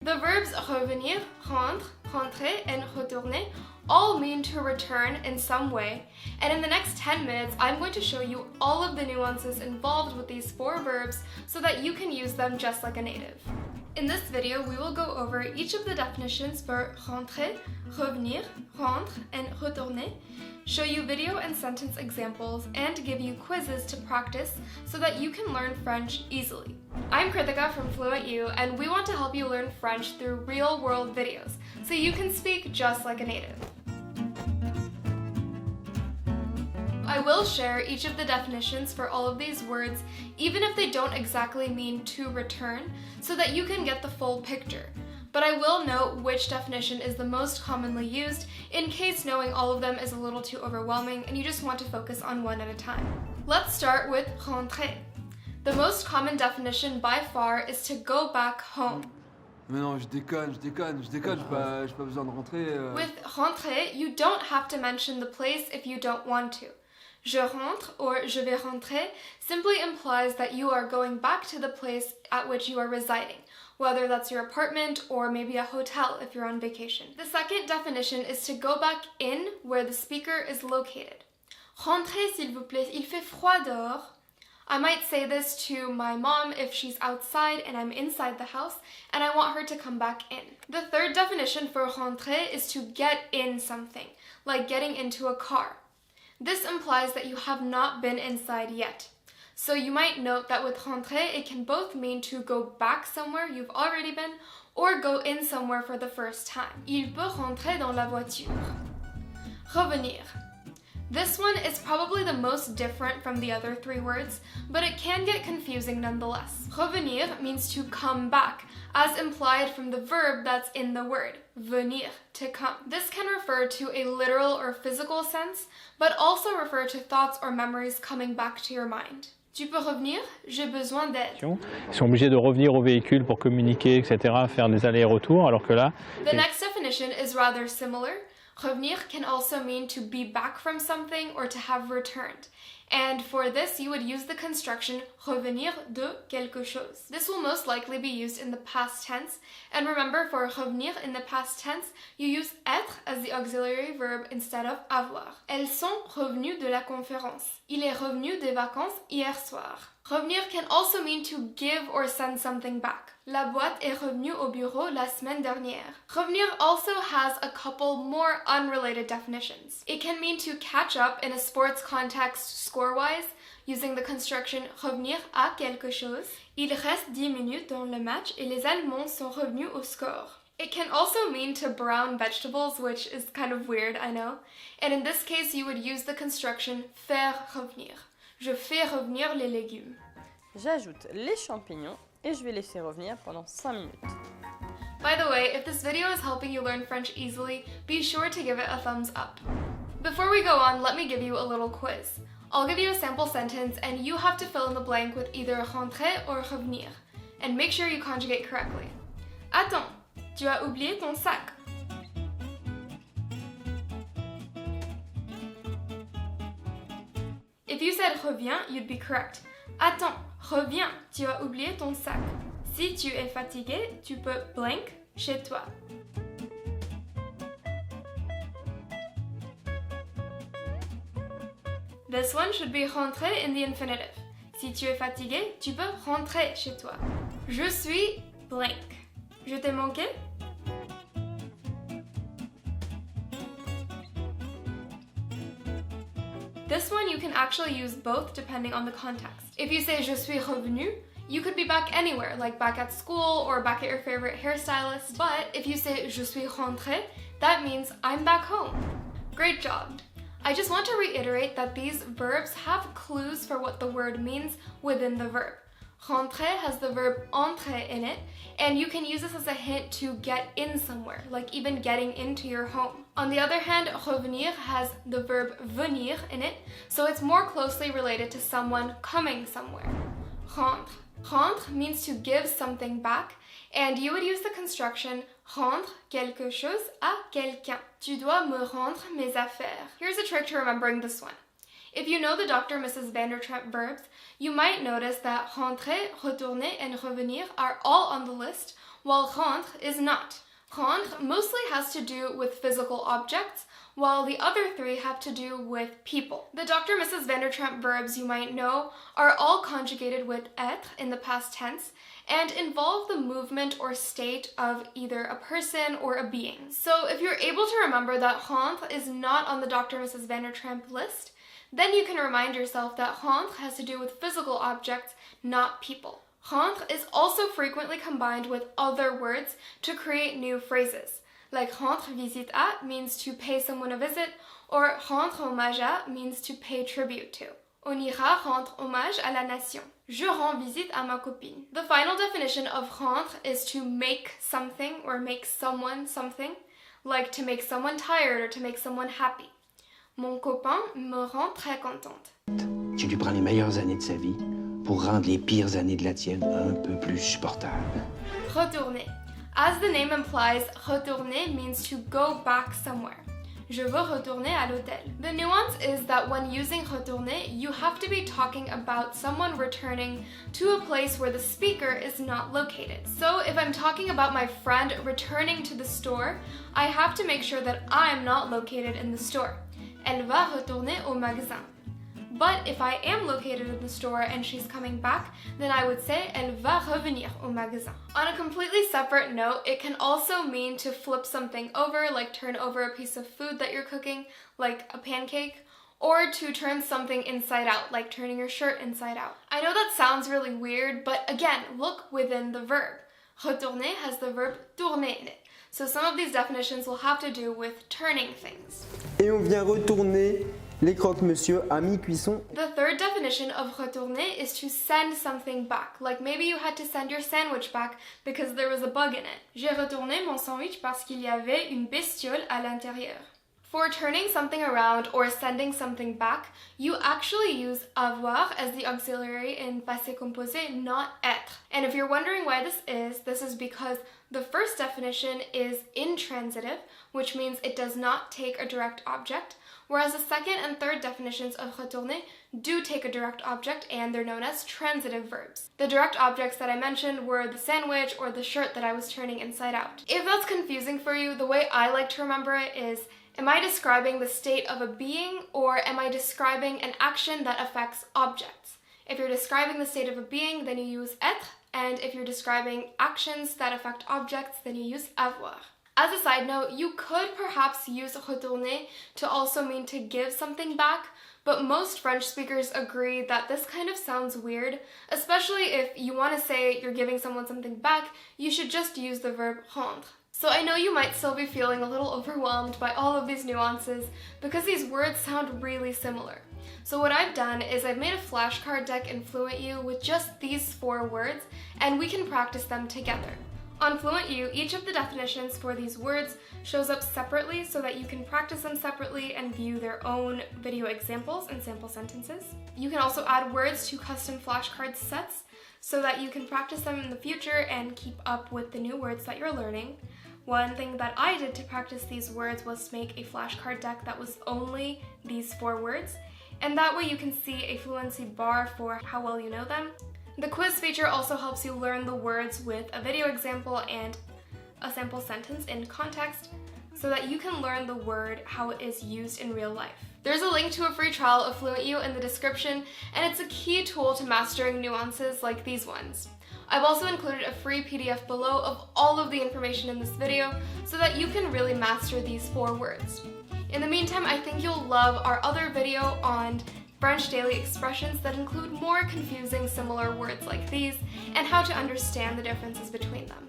The verbs revenir, rendre, rentrer, and retourner all mean to return in some way, and in the next 10 minutes I'm going to show you all of the nuances involved with these 4 verbs so that you can use them just like a native. In this video, we will go over each of the definitions for rentrer, revenir, rendre, and retourner, show you video and sentence examples, and give you quizzes to practice so that you can learn French easily. I'm Kritika from FluentU, and we want to help you learn French through real-world videos so you can speak just like a native. I will share each of the definitions for all of these words, even if they don't exactly mean to return, so that you can get the full picture. But I will note which definition is the most commonly used in case knowing all of them is a little too overwhelming and you just want to focus on one at a time. Let's start with rentrer. The most common definition by far is to go back home. Mais non, je déconne, j'ai pas besoin de rentrer. With rentrer, you don't have to mention the place if you don't want to. Je rentre or je vais rentrer simply implies that you are going back to the place at which you are residing, whether that's your apartment or maybe a hotel if you're on vacation. The second definition is to go back in where the speaker is located. Rentrez s'il vous plaît, il fait froid dehors. I might say this to my mom if she's outside and I'm inside the house and I want her to come back in. The third definition for rentrer is to get in something, like getting into a car. This implies that you have not been inside yet. So you might note that with rentrer, it can both mean to go back somewhere you've already been or go in somewhere for the first time. Il peut rentrer dans la voiture. Revenir. This one is probably the most different from the other 3 words, but it can get confusing nonetheless. Revenir means to come back, as implied from the verb that's in the word, venir, to come. This can refer to a literal or physical sense, but also refer to thoughts or memories coming back to your mind. Tu peux revenir? J'ai besoin d'aide. Ils sont obligés de revenir au véhicule pour communiquer, etc., faire des allers-retours, alors que là... The next definition is rather similar. Revenir can also mean to be back from something or to have returned. And for this, you would use the construction revenir de quelque chose. This will most likely be used in the past tense. And remember, for revenir in the past tense, you use être as the auxiliary verb instead of avoir. Elles sont revenues de la conférence. Il est revenu des vacances hier soir. Revenir can also mean to give or send something back. La boîte est revenue au bureau la semaine dernière. Revenir also has a couple more unrelated definitions. It can mean to catch up in a sports context score-wise, using the construction revenir à quelque chose. Il reste 10 minutes dans le match et les Allemands sont revenus au score. It can also mean to brown vegetables, which is kind of weird, I know. And in this case, you would use the construction faire revenir. Je fais revenir les légumes. J'ajoute les champignons et je vais laisser revenir pendant 5 minutes. By the way, if this video is helping you learn French easily, be sure to give it a thumbs up. Before we go on, let me give you a little quiz. I'll give you a sample sentence and you have to fill in the blank with either rentrer or revenir. And make sure you conjugate correctly. Attends, tu as oublié ton sac. If you said reviens, you'd be correct. Attends, reviens, tu as oublié ton sac. Si tu es fatigué, tu peux blank chez toi. This one should be rentrer in the infinitive. Si tu es fatigué, tu peux rentrer chez toi. Je suis blank. Je t'ai manqué? This one you can actually use both depending on the context. If you say je suis revenu, you could be back anywhere, like back at school or back at your favorite hairstylist. But if you say je suis rentré, that means I'm back home. Great job. I just want to reiterate that these verbs have clues for what the word means within the verb. Rentrer has the verb entrer in it, and you can use this as a hint to get in somewhere, like even getting into your home. On the other hand, revenir has the verb venir in it, so it's more closely related to someone coming somewhere. Rendre. Rendre means to give something back, and you would use the construction rendre quelque chose à quelqu'un. Tu dois me rendre mes affaires. Here's a trick to remembering this one. If you know the Dr. Mrs. Vandertramp verbs, you might notice that rentrer, retourner, and revenir are all on the list, while rendre is not. Rendre mostly has to do with physical objects, while the other three have to do with people. The Dr. Mrs. Vandertramp verbs you might know are all conjugated with être in the past tense and involve the movement or state of either a person or a being. So if you're able to remember that rendre is not on the Dr. Mrs. Vandertramp list, then you can remind yourself that rendre has to do with physical objects, not people. Rendre is also frequently combined with other words to create new phrases. Like rendre visite à means to pay someone a visit, or rendre hommage à means to pay tribute to. On ira rendre hommage à la nation. Je rends visite à ma copine. The final definition of rendre is to make something or make someone something, like to make someone tired or to make someone happy. Mon copain me rend très contente. Tu lui prends les meilleures années de sa vie pour rendre les pires années de la tienne un peu plus supportables. Retourner. As the name implies, retourner means to go back somewhere. Je veux retourner à l'hôtel. The nuance is that when using retourner, you have to be talking about someone returning to a place where the speaker is not located. So if I'm talking about my friend returning to the store, I have to make sure that I'm not located in the store. Elle va retourner au magasin. But if I am located in the store and she's coming back, then I would say elle va revenir au magasin. On a completely separate note, it can also mean to flip something over, like turn over a piece of food that you're cooking, like a pancake, or to turn something inside out, like turning your shirt inside out. I know that sounds really weird, but again, look within the verb. Retourner has the verb tourner in it. So some of these definitions will have to do with turning things. Et on vient retourner les croque-monsieur à mi-cuisson. The third definition of retourner is to send something back. Like maybe you had to send your sandwich back because there was a bug in it. J'ai retourné mon sandwich parce qu'il y avait une bestiole à l'intérieur. For turning something around or sending something back, you actually use avoir as the auxiliary in passé composé, not être. And if you're wondering why this is because the first definition is intransitive, which means it does not take a direct object, whereas the second and third definitions of retourner do take a direct object and they're known as transitive verbs. The direct objects that I mentioned were the sandwich or the shirt that I was turning inside out. If that's confusing for you, the way I like to remember it is, am I describing the state of a being or am I describing an action that affects objects? If you're describing the state of a being, then you use être, and if you're describing actions that affect objects, then you use avoir. As a side note, you could perhaps use retourner to also mean to give something back, but most French speakers agree that this kind of sounds weird, especially if you want to say you're giving someone something back, you should just use the verb rendre. So I know you might still be feeling a little overwhelmed by all of these nuances because these words sound really similar. So what I've done is I've made a flashcard deck in FluentU with just these 4 words, and we can practice them together. On FluentU, each of the definitions for these words shows up separately so that you can practice them separately and view their own video examples and sample sentences. You can also add words to custom flashcard sets so that you can practice them in the future and keep up with the new words that you're learning. One thing that I did to practice these words was to make a flashcard deck that was only these 4 words, and that way you can see a fluency bar for how well you know them. The quiz feature also helps you learn the words with a video example and a sample sentence in context so that you can learn the word how it is used in real life. There's a link to a free trial of FluentU in the description, and it's a key tool to mastering nuances like these ones. I've also included a free PDF below of all of the information in this video so that you can really master these 4 words. In the meantime, I think you'll love our other video on French daily expressions that include more confusing similar words like these and how to understand the differences between them.